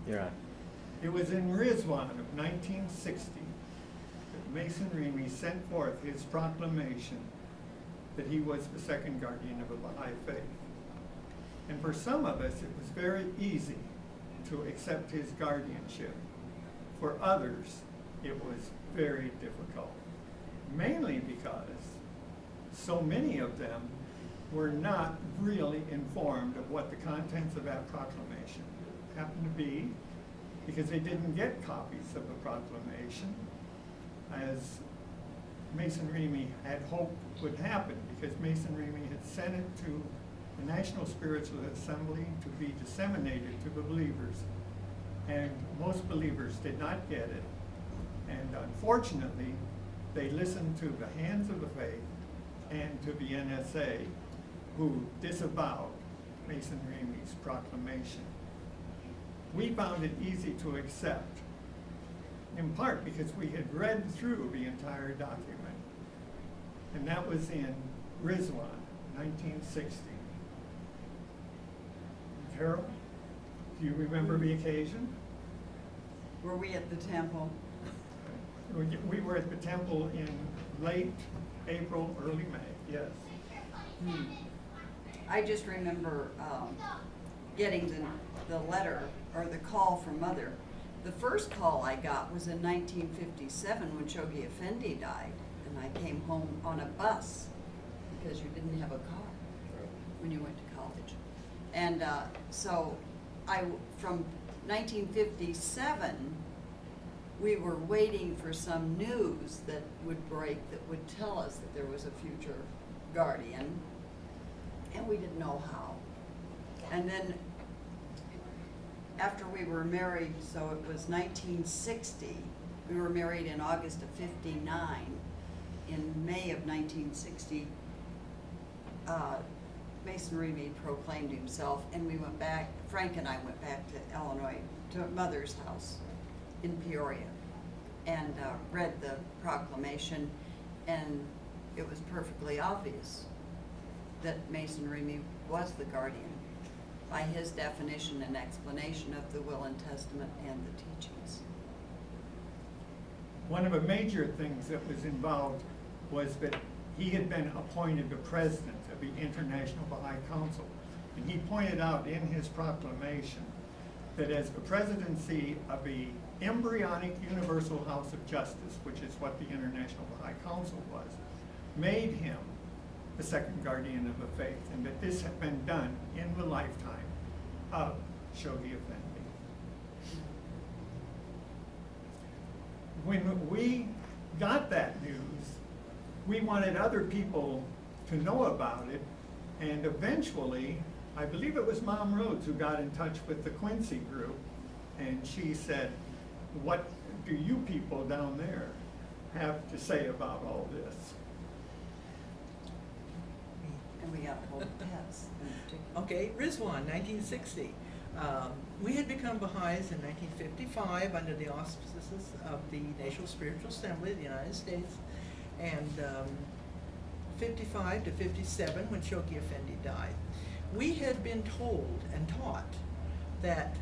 You're on. It was in Rizwan of 1960 that Mason Remey sent forth his proclamation that he was the second guardian of a Baha'i faith. And for some of us, it was very easy to accept his guardianship. For others, it was very difficult, mainly because so many of them were not really informed of what the contents of that proclamation happened to be, because they didn't get copies of the proclamation, as Mason Remey had hoped would happen, because Mason Remey had sent it to the National Spiritual Assembly to be disseminated to the believers. And most believers did not get it. And unfortunately, they listened to the Hands of the Faith and to the NSA, who disavowed Mason Remey's proclamation. We found it easy to accept, in part because we had read through the entire document. And that was in Rizwan, 1960. Carole, do you remember the occasion? Were we at the temple? We were at the temple in late April, early May, yes. I just remember getting the letter or the call from Mother. The first call I got was in 1957 when Chogi Effendi died, and I came home on a bus because you didn't have a car when you went to college. And so from 1957, we were waiting for some news that would break that would tell us that there was a future guardian, and we didn't know how. And then after we were married, so it was 1960, we were married in August of 59. In May of 1960, Mason Remey proclaimed himself, and we went back, Frank and I went back to Illinois, to Mother's house in Peoria, and read the proclamation, and it was perfectly obvious that Mason Remey was the guardian by his definition and explanation of the will and testament and the teachings. One of the major things that was involved was that he had been appointed the president of the International Baha'i Council. And he pointed out in his proclamation that as the presidency of the embryonic Universal House of Justice, which is what the International Baha'i Council was, made him the second guardian of the faith, and that this had been done in the lifetime of Chogi Effendi. When we got that news, we wanted other people to know about it, and eventually, I believe it was Mom Rhodes who got in touch with the Quincy group, and she said, "What do you people down there have to say about all this?" And we got hold of Tess. Okay, Rizwan, 1960. We had become Baha'is in 1955 under the auspices of the National Spiritual Assembly of the United States, and 55 to 57 when Chogi Effendi died. We had been told and taught that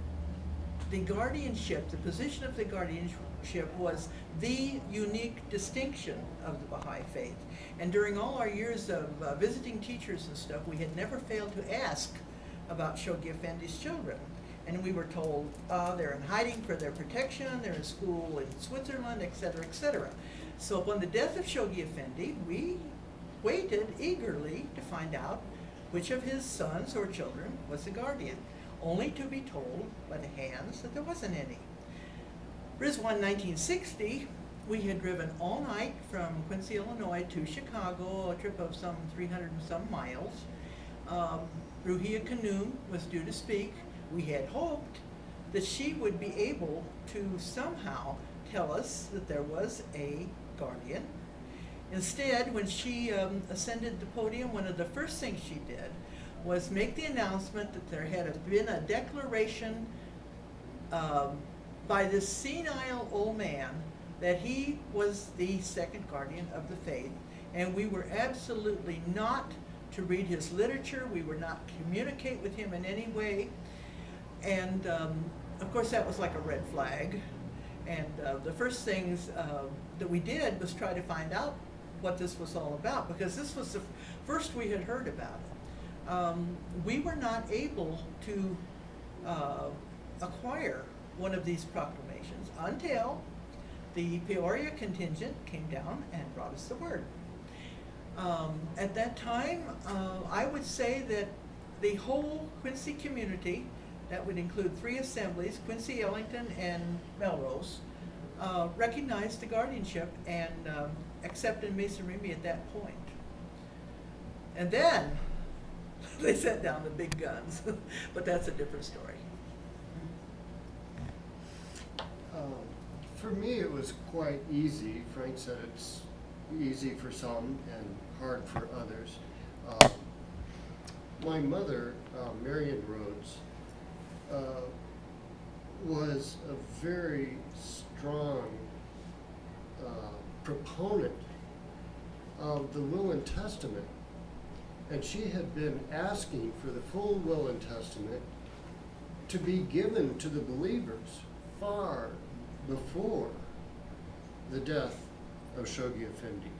the guardianship, the position of the guardianship was the unique distinction of the Baha'i faith. And during all our years of visiting teachers and stuff, we had never failed to ask about Chogi Effendi's children. And we were told they're in hiding for their protection, they're in school in Switzerland, etc., etc. So upon the death of Chogi Effendi, we waited eagerly to find out which of his sons or children was the guardian, only to be told by the Hands that there wasn't any. Rizwan, 1960, we had driven all night from Quincy, Illinois to Chicago, a trip of some 300 and some miles. Ruhia Khanum was due to speak. We had hoped that she would be able to somehow tell us that there was a guardian. Instead, when she ascended the podium, one of the first things she did was make the announcement that there had been a declaration by this senile old man that he was the second guardian of the faith, and we were absolutely not to read his literature, we were not to communicate with him in any way. And of course, that was like a red flag. And the first things that we did was try to find out what this was all about, because this was the first we had heard about it. We were not able to acquire one of these proclamations until the Peoria contingent came down and brought us the word. At that time, I would say that the whole Quincy community, that would include 3 assemblies, Quincy, Ellington, and Melrose, recognized the guardianship and accepted Mason Remey at that point. And then they set down the big guns, but that's a different story. For me, it was quite easy. Frank said it's easy for some and hard for others. My mother, Marilyn Rhodes, was a very strong proponent of the Will and Testament, and she had been asking for the full Will and Testament to be given to the believers far before the death of Shoghi Effendi.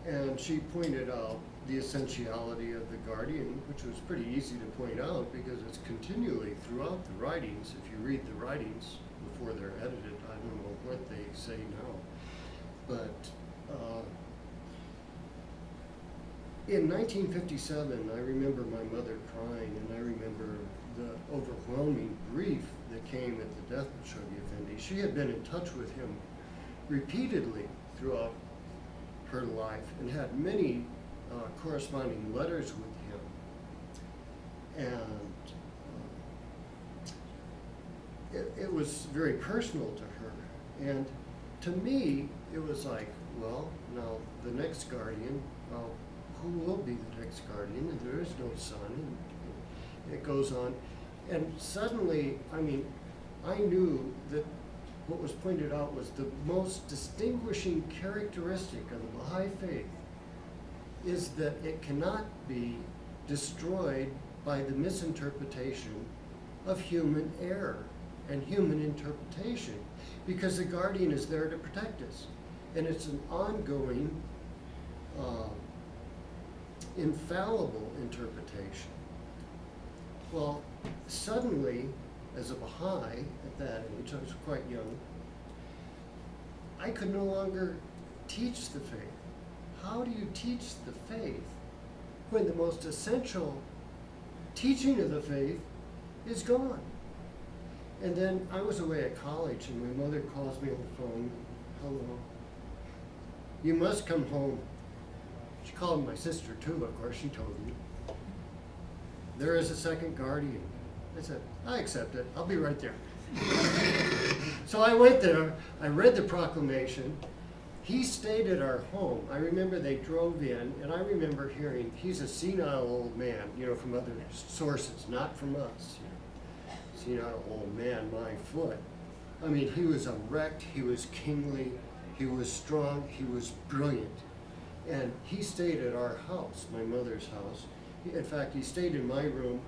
And she pointed out the essentiality of the guardian, which was pretty easy to point out because it's continually throughout the writings. If you read the writings before they're edited, I don't know what they say now. But in 1957, I remember my mother crying, and I remember the overwhelming grief that came at the death of Shoghi Effendi. She had been in touch with him repeatedly throughout her life and had many corresponding letters with him. And it was very personal to her. And to me, it was like, well, now the next guardian, who will be the next guardian? And there is no son, and it goes on. And suddenly, I mean, I knew that what was pointed out was the most distinguishing characteristic of the Baha'i faith is that it cannot be destroyed by the misinterpretation of human error and human interpretation, because the guardian is there to protect us. And it's an ongoing, infallible interpretation. Well, suddenly, as a Baha'i at that age, I was quite young, I could no longer teach the faith. How do you teach the faith when the most essential teaching of the faith is gone? And then I was away at college, and my mother calls me on the phone. Hello. You must come home. She called my sister too, of course, she told me. There is a second guardian. I said, I accept it. I'll be right there. So I went there. I read the proclamation. He stayed at our home. I remember they drove in, and I remember hearing, he's a senile old man, you know, from other sources, not from us. You know. Senile old man, my foot. I mean, he was erect, he was kingly, he was strong, he was brilliant. And he stayed at our house, my mother's house. In fact, he stayed in my room.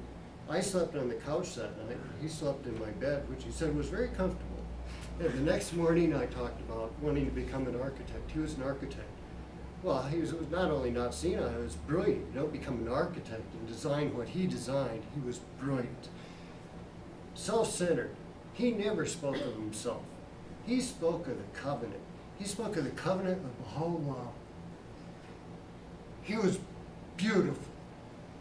I slept on the couch that night. He slept in my bed, which he said was very comfortable. And the next morning, I talked about wanting to become an architect. He was an architect. Well, he was not only not senile, he was brilliant. You don't become an architect and design what he designed. He was brilliant. Self-centered. He never spoke of himself. He spoke of the covenant. He spoke of the covenant of Baha'u'llah. He was beautiful.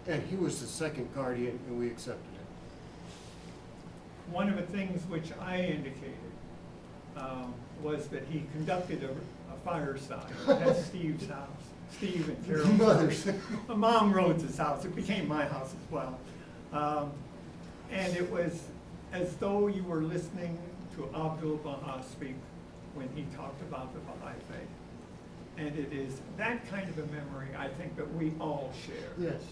And he was the second guardian, and we accepted it. One of the things which I indicated was that he conducted a fireside at Steve's house. Steve and Carole's Mother's. house. Mom Rhodes' house. It became my house as well. And it was as though you were listening to Abdul Baha speak when he talked about the Baha'i faith. And it is that kind of a memory, I think, that we all share. Yes.